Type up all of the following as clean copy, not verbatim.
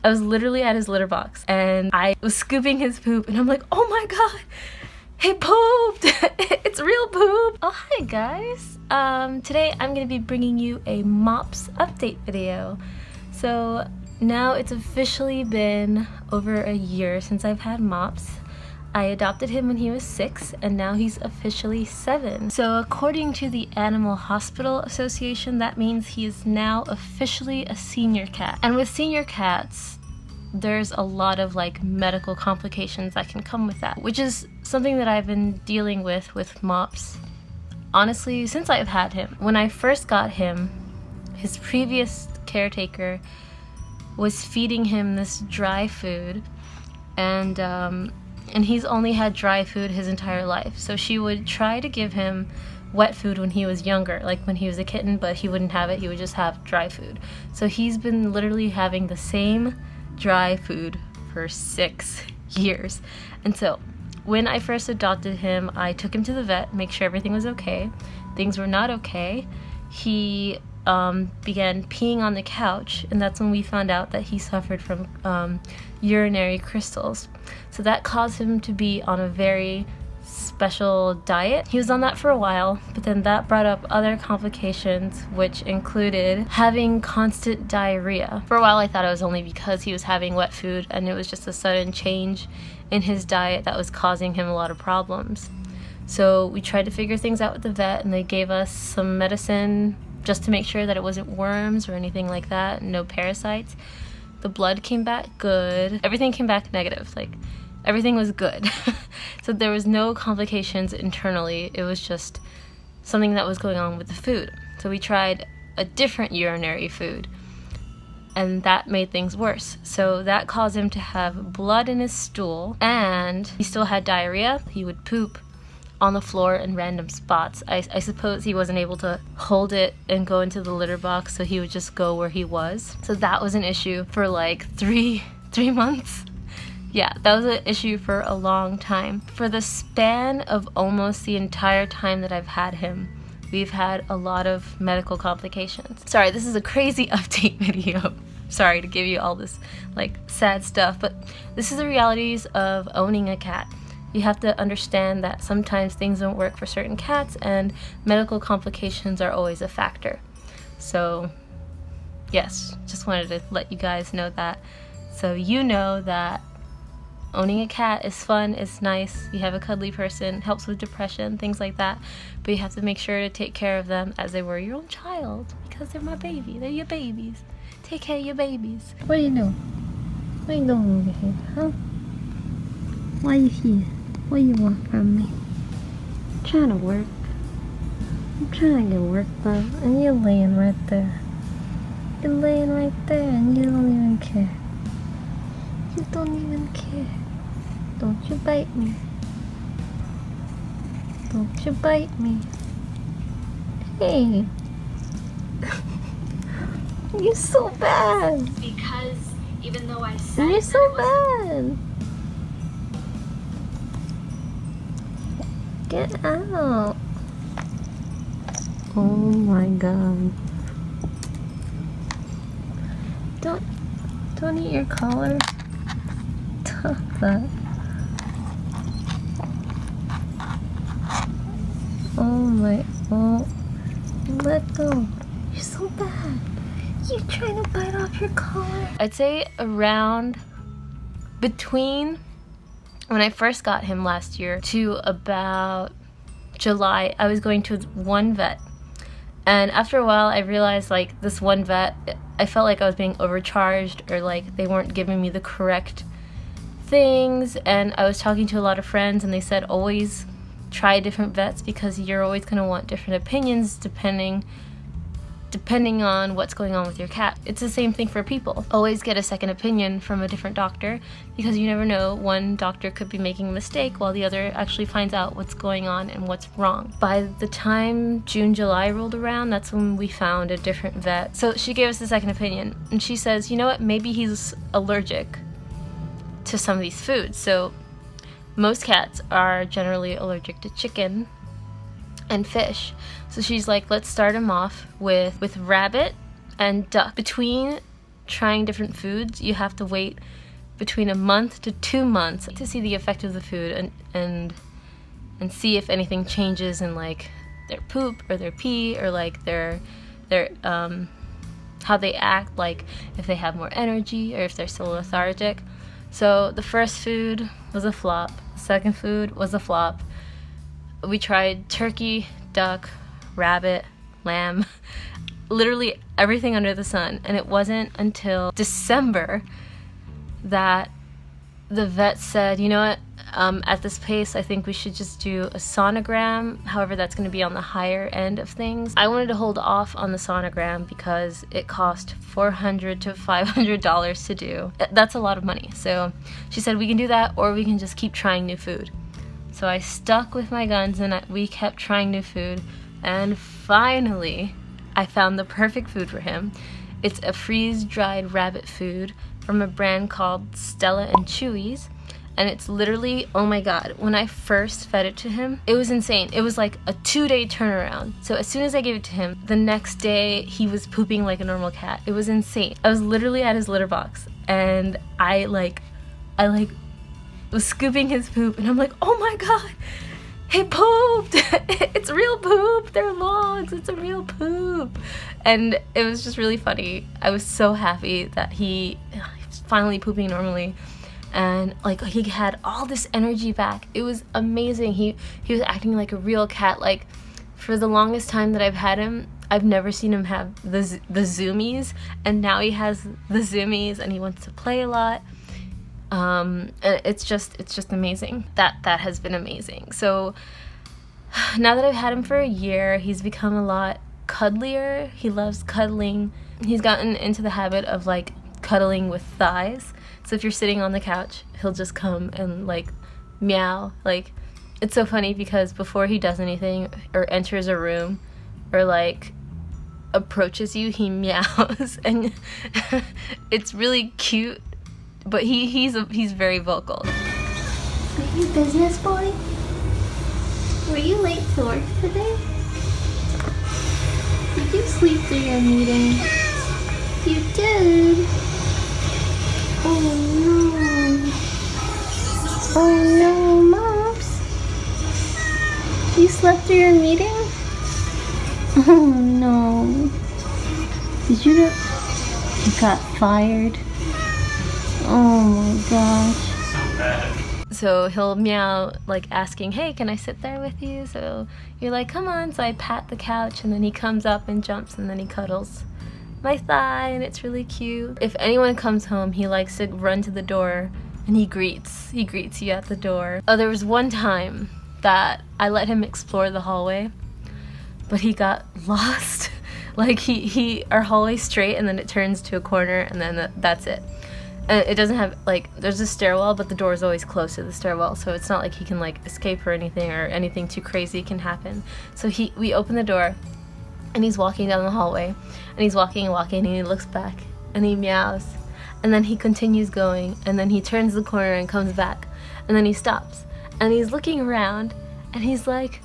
I was literally at his litter box and I was scooping his poop and I'm like, oh my god, he pooped! It's real poop! Oh, hi guys. Today I'm gonna be bringing you a Mops update video. So now it's officially been over a year since I've had Mops. I adopted him when he was 6 and now he's officially 7. So according to the Animal Hospital Association, that means he is now officially a senior cat. And with senior cats, there's a lot of like medical complications that can come with that, which is something that I've been dealing with Mops, honestly, since I've had him. When I first got him, his previous caretaker was feeding him this dry food, and he's only had dry food his entire life. So she would try to give him wet food when he was younger, like when he was a kitten, but he wouldn't have it, he would just have dry food. So he's been literally having the same dry food for 6 years. And so when I first adopted him, I took him to the vet, make sure everything was okay. Things were not okay. He began peeing on the couch, and that's when we found out that he suffered from urinary crystals. So that caused him to be on a very special diet. He was on that for a while, but then that brought up other complications, which included having constant diarrhea. For a while I thought it was only because he was having wet food, and it was just a sudden change in his diet that was causing him a lot of problems. So we tried to figure things out with the vet, and they gave us some medicine just to make sure that it wasn't worms or anything like that, no parasites. The blood came back good. Everything came back negative. Like, everything was good. So there was no complications internally. It was just something that was going on with the food. So we tried a different urinary food, and that made things worse. So that caused him to have blood in his stool, and he still had diarrhea. He would poop on the floor in random spots. I suppose he wasn't able to hold it and go into the litter box, so he would just go where he was. So that was an issue for like three months. Yeah, that was an issue for a long time. For the span of almost the entire time that I've had him, we've had a lot of medical complications. Sorry, this is a crazy update video. Sorry to give you all this like sad stuff, but this is the realities of owning a cat. You have to understand that sometimes things don't work for certain cats, and medical complications are always a factor. So yes, just wanted to let you guys know that, so you know that owning a cat is fun, it's nice, you have a cuddly person, helps with depression, things like that, but you have to make sure to take care of them as they were your own child, because they're my baby, they're your babies. Take care of your babies. What are you doing? What are you doing over here, huh? Why are you here? What do you want from me? I'm trying to work. I'm trying to get work done, and you're laying right there. You're laying right there, and you don't even care. You don't even care. Don't you bite me. Don't you bite me. Hey. You're so bad. Because even though I said You're so bad. Get out. Oh my god. Don't eat your collar. Stop that. Oh, let go. You're so bad. You're trying to bite off your collar. I'd say around between when I first got him last year to about July, I was going to one vet. And after a while, I realized like this one vet, I felt like I was being overcharged, or like they weren't giving me the correct things. And I was talking to a lot of friends, and they said always try different vets, because you're always going to want different opinions depending on what's going on with your cat. It's the same thing for people. Always get a second opinion from a different doctor, because you never know, one doctor could be making a mistake while the other actually finds out what's going on and what's wrong. By the time June, July rolled around, that's when we found a different vet. So she gave us a second opinion, and she says, you know what, maybe he's allergic to some of these foods. So most cats are generally allergic to chicken and fish. So she's like, let's start him off with rabbit and duck. Between trying different foods, you have to wait between a month to 2 months to see the effect of the food and see if anything changes in like their poop or their pee or like their how they act, like if they have more energy or if they're still lethargic. So the first food was a flop. The second food was a flop. We tried turkey, duck, rabbit, lamb, literally everything under the sun. And it wasn't until December that the vet said, you know what, at this pace, I think we should just do a sonogram. However, that's going to be on the higher end of things. I wanted to hold off on the sonogram because it cost $400 to $500 to do. That's a lot of money. So she said we can do that, or we can just keep trying new food. So I stuck with my guns and we kept trying new food. And finally, I found the perfect food for him. It's a freeze-dried rabbit food from a brand called Stella and Chewy's. And it's literally, oh my god, when I first fed it to him, it was insane. It was like a 2-day turnaround. So as soon as I gave it to him, the next day he was pooping like a normal cat. It was insane. I was literally at his litter box and I was scooping his poop and I'm like, oh my god, he pooped! It's real poop! They're logs! It's a real poop! And it was just really funny. I was so happy that he was finally pooping normally. And like he had all this energy back. It was amazing. He was acting like a real cat. Like for the longest time that I've had him, I've never seen him have the zoomies, and now he has the zoomies and he wants to play a lot. And it's just amazing. That has been amazing. So now that I've had him for a year, he's become a lot cuddlier. He loves cuddling. He's gotten into the habit of like cuddling with thighs. So if you're sitting on the couch, he'll just come and like meow. Like it's so funny because before he does anything or enters a room or like approaches you, he meows and it's really cute. But he's very vocal. Are you business boy? Were you late to work today? Did you sleep through your meeting? You did. Oh no. Oh no, Mops. You slept through your meeting? Oh no. Did you got fired? Oh my gosh. So bad. So he'll meow, like asking, hey, can I sit there with you? So you're like, come on. So I pat the couch and then he comes up and jumps and then he cuddles my thigh and it's really cute. If anyone comes home, he likes to run to the door and he greets you at the door. Oh, there was one time that I let him explore the hallway, but he got lost. Like our hallway's straight and then it turns to a corner and then that's it. And it doesn't have, like, there's a stairwell, but the door is always close to the stairwell, so it's not like he can like escape or anything too crazy can happen. So we open the door and he's walking down the hallway and he's walking and he looks back and he meows and then he continues going and then he turns the corner and comes back and then he stops and he's looking around and he's like,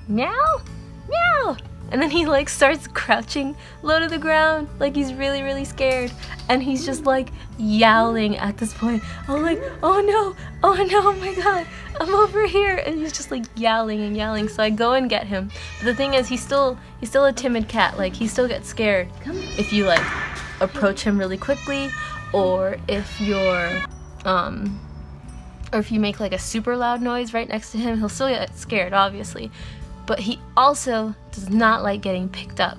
meow, meow, and then he like starts crouching low to the ground like he's really, really scared and he's just like yowling at this point. I'm like, oh no, oh my god, I'm over here, and he's just like yowling and yowling. So I go and get him. But the thing is, he's still a timid cat. Like he still gets scared if you like approach him really quickly, or if you make like a super loud noise right next to him, he'll still get scared, obviously. But he also does not like getting picked up.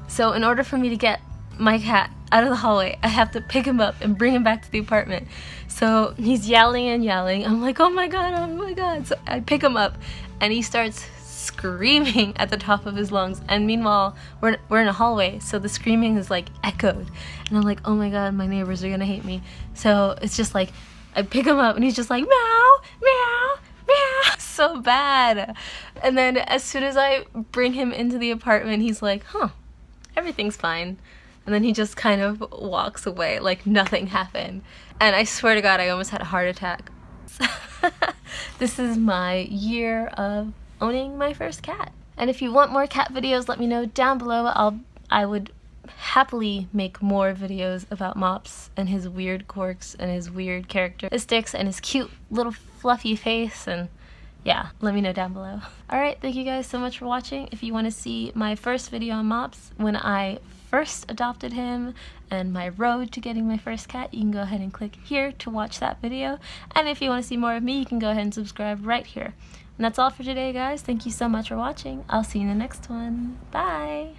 So in order for me to get my cat out of the hallway, I have to pick him up and bring him back to the apartment. So he's yowling and yowling. I'm like, oh my god. So I pick him up and he starts screaming at the top of his lungs. And meanwhile, we're in a hallway, so the screaming is like echoed. And I'm like, oh my god, my neighbors are gonna hate me. So it's just like, I pick him up and he's just like, meow, meow, meow. So bad. And then as soon as I bring him into the apartment, he's like, huh, everything's fine. And then he just kind of walks away like nothing happened. And I swear to God, I almost had a heart attack. This is my year of owning my first cat. And if you want more cat videos, let me know down below. I would happily make more videos about Mops and his weird quirks and his weird characteristics and his cute little fluffy face, and yeah, let me know down below. Alright, thank you guys so much for watching. If you want to see my first video on Mops, when I first adopted him and my road to getting my first cat, you can go ahead and click here to watch that video. And if you want to see more of me, you can go ahead and subscribe right here. And that's all for today, guys. Thank you so much for watching. I'll see you in the next one. Bye!